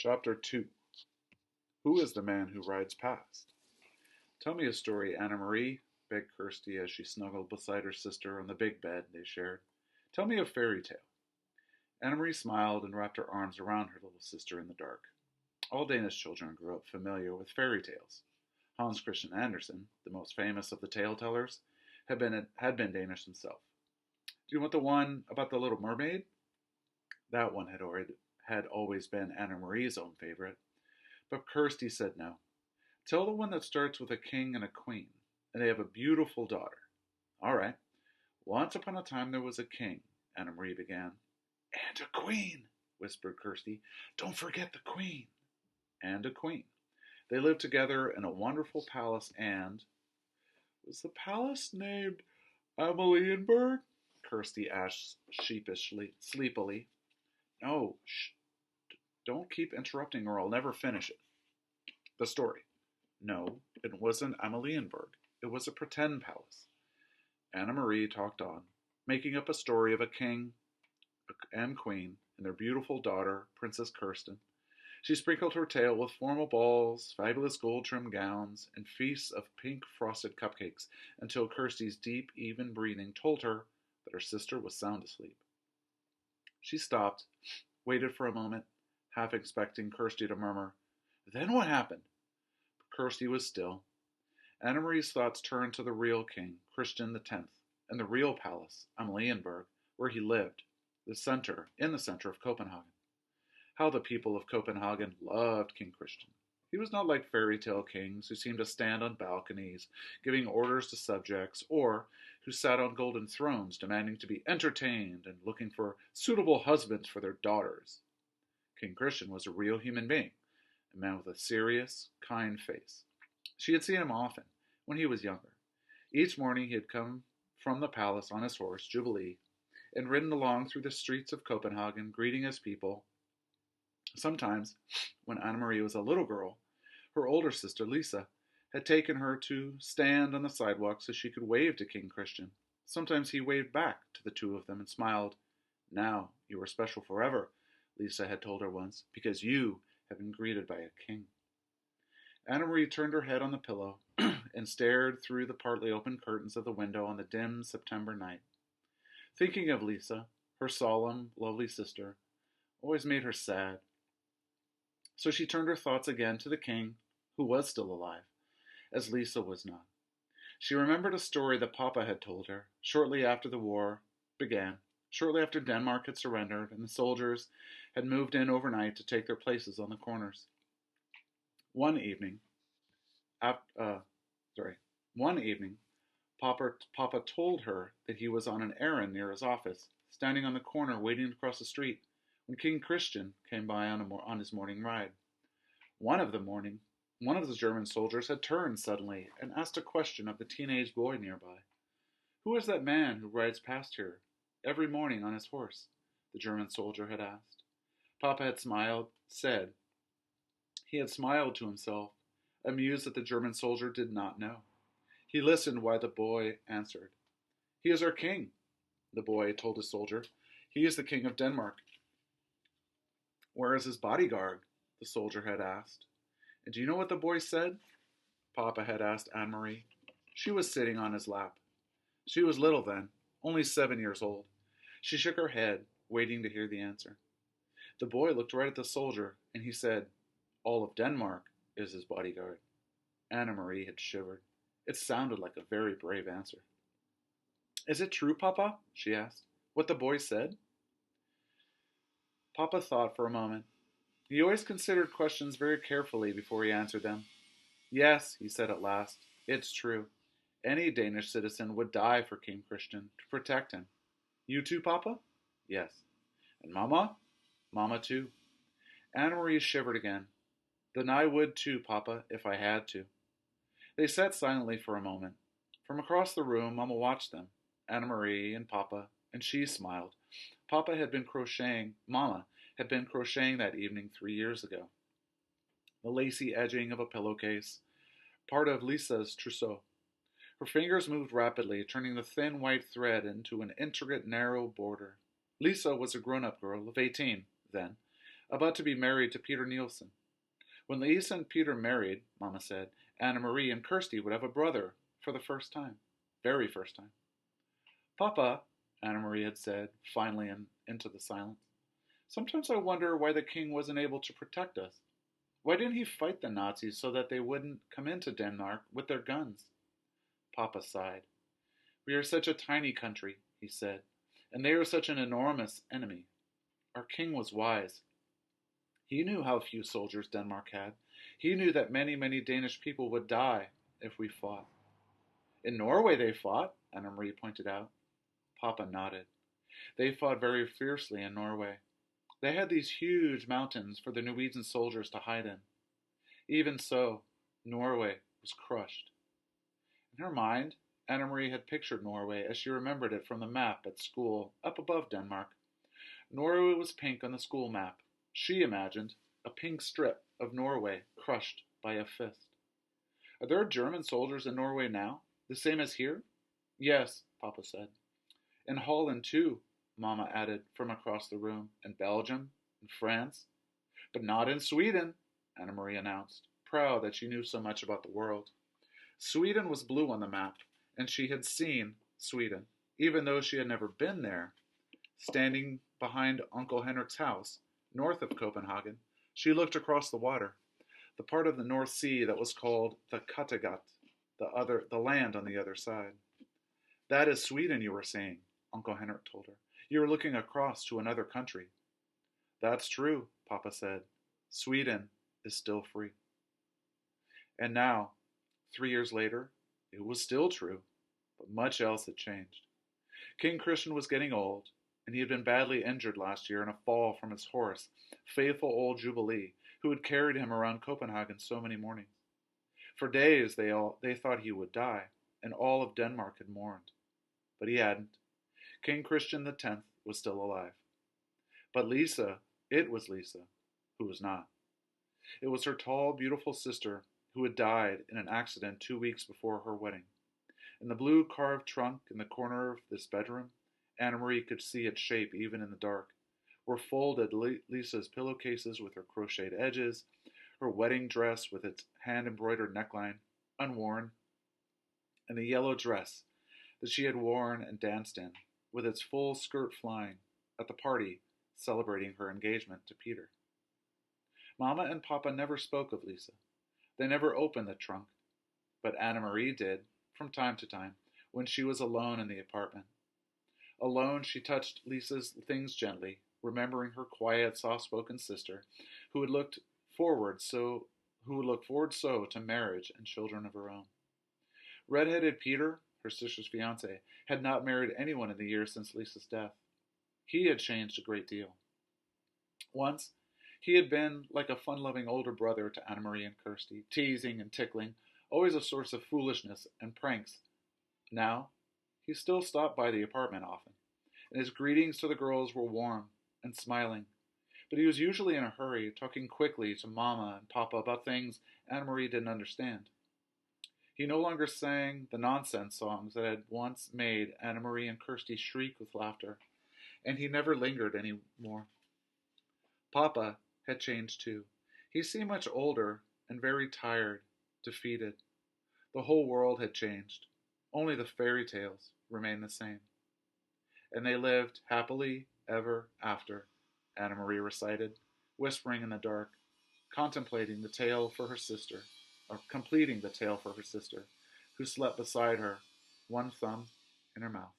Chapter 2. Who is the man who rides past? Tell me a story, Anna Marie, begged Kirsty as she snuggled beside her sister on the big bed they shared. Tell me a fairy tale. Anna Marie smiled and wrapped her arms around her little sister in the dark. All Danish children grew up familiar with fairy tales. Hans Christian Andersen, the most famous of the tale tellers, had been Danish himself. Do you want the one about the little mermaid? That one had always been Anna Marie's own favorite. But Kirsty said no. Tell the one that starts with a king and a queen, and they have a beautiful daughter. All right. Once upon a time there was a king, Anna Marie began. And a queen, whispered Kirsty. Don't forget the queen. And a queen. They lived together in a wonderful palace and... Was the palace named Amalienburg? Kirsty asked sheepishly, sleepily. No, shh. Don't keep interrupting or I'll never finish it. The story. No, it wasn't Amalienburg. It was a pretend palace. Anna Marie talked on, making up a story of a king and queen and their beautiful daughter, Princess Kirsten. She sprinkled her tale with formal balls, fabulous gold-trimmed gowns, and feasts of pink frosted cupcakes until Kirsty's deep, even breathing told her that her sister was sound asleep. She stopped, waited for a moment, half expecting Kirsty to murmur, Then what happened? But Kirsty was still. Anna Marie's thoughts turned to the real king, Christian X, and the real palace, Amalienburg, where he lived, in the center of Copenhagen. How the people of Copenhagen loved King Christian. He was not like fairy tale kings who seemed to stand on balconies, giving orders to subjects, or who sat on golden thrones demanding to be entertained and looking for suitable husbands for their daughters. King Christian was a real human being, a man with a serious, kind face. She had seen him often, when he was younger. Each morning he had come from the palace on his horse, Jubilee, and ridden along through the streets of Copenhagen, greeting his people. Sometimes, when Anna Marie was a little girl, her older sister, Lisa, had taken her to stand on the sidewalk so she could wave to King Christian. Sometimes he waved back to the two of them and smiled. Now you are special forever, Lisa had told her once, because you have been greeted by a king. Anna Marie turned her head on the pillow and stared through the partly open curtains of the window on the dim September night. Thinking of Lisa, her solemn, lovely sister, always made her sad. So she turned her thoughts again to the king, who was still alive, as Lisa was not. She remembered a story that Papa had told her shortly after the war began, shortly after Denmark had surrendered and the soldiers had moved in overnight to take their places on the corners. One evening, Papa told her that he was on an errand near his office, standing on the corner waiting to cross the street, when King Christian came by on his morning ride. One of the German soldiers had turned suddenly and asked a question of the teenage boy nearby. Who is that man who rides past here every morning on his horse? The German soldier had asked. Papa had said he had smiled to himself, amused that the German soldier did not know. He listened while the boy answered. He is our king, the boy told the soldier. He is the king of Denmark. Where is his bodyguard? The soldier had asked. And do you know what the boy said? Papa had asked Anne Marie. She was sitting on his lap. She was little then, only 7 years old. She shook her head, waiting to hear the answer. The boy looked right at the soldier, and he said, All of Denmark is his bodyguard. Anna Marie had shivered. It sounded like a very brave answer. Is it true, Papa? She asked. What the boy said? Papa thought for a moment. He always considered questions very carefully before he answered them. Yes, he said at last, it's true. Any Danish citizen would die for King Christian to protect him. You too, Papa? Yes. And Mama? Mama too. Anna Marie shivered again. Then I would too, Papa, if I had to. They sat silently for a moment. From across the room, Mama watched them, Anna Marie and Papa, and she smiled. Mama had been crocheting that evening 3 years ago. The lacy edging of a pillowcase, part of Lisa's trousseau. Her fingers moved rapidly, turning the thin white thread into an intricate narrow border. Lisa was a grown-up girl of 18, then, about to be married to Peter Nielsen. When Lisa and Peter married, Mama said, Anna Marie and Kirsty would have a brother for the first time. Very first time. Papa, Anna Marie had said, finally into the silence, sometimes I wonder why the king wasn't able to protect us. Why didn't he fight the Nazis so that they wouldn't come into Denmark with their guns? Papa sighed. We are such a tiny country, he said, and they are such an enormous enemy. Our king was wise. He knew how few soldiers Denmark had. He knew that many, many Danish people would die if we fought. In Norway they fought, Anna Marie pointed out. Papa nodded. They fought very fiercely in Norway. They had these huge mountains for the Norwegian soldiers to hide in. Even so, Norway was crushed. In her mind, Anna Marie had pictured Norway as she remembered it from the map at school up above Denmark. Norway was pink on the school map. She imagined a pink strip of Norway crushed by a fist. Are there German soldiers in Norway now? The same as here? Yes, Papa said. In Holland, too, Mama added from across the room. In Belgium, in France. But not in Sweden, Anna Marie announced, proud that she knew so much about the world. Sweden was blue on the map, and she had seen Sweden, even though she had never been there. Standing behind Uncle Henrik's house, north of Copenhagen, she looked across the water, the part of the North Sea that was called the Kattegat, the land on the other side. That is Sweden you were seeing, Uncle Henrik told her. You were looking across to another country. That's true, Papa said. Sweden is still free. And now, 3 years later, it was still true, but much else had changed. King Christian was getting old, and he had been badly injured last year in a fall from his horse, faithful old Jubilee, who had carried him around Copenhagen so many mornings. For days they thought he would die, and all of Denmark had mourned. But he hadn't. King Christian X was still alive. But Lisa, it was Lisa, who was not. It was her tall, beautiful sister who had died in an accident 2 weeks before her wedding. In the blue carved trunk in the corner of this bedroom, Anna Marie could see its shape even in the dark, were folded Lisa's pillowcases with her crocheted edges, her wedding dress with its hand-embroidered neckline, unworn, and the yellow dress that she had worn and danced in, with its full skirt flying, at the party celebrating her engagement to Peter. Mama and Papa never spoke of Lisa. They never opened the trunk, but Anna Marie did, from time to time, when she was alone in the apartment. Alone, she touched Lisa's things gently, remembering her quiet, soft-spoken sister, who would look forward so to marriage and children of her own. Red-headed Peter, her sister's fiancé, had not married anyone in the years since Lisa's death. He had changed a great deal. Once, he had been like a fun-loving older brother to Anna Marie and Kirsty, teasing and tickling, always a source of foolishness and pranks. Now, he still stopped by the apartment often, and his greetings to the girls were warm and smiling. But he was usually in a hurry, talking quickly to Mama and Papa about things Anna Marie didn't understand. He no longer sang the nonsense songs that had once made Anna Marie and Kirsty shriek with laughter, and he never lingered any more. Papa had changed too. He seemed much older and very tired, defeated. The whole world had changed. Only the fairy tales remained the same. And they lived happily ever after, Anna Marie recited, whispering in the dark, contemplating the tale for her sister, or completing the tale for her sister, who slept beside her, one thumb in her mouth.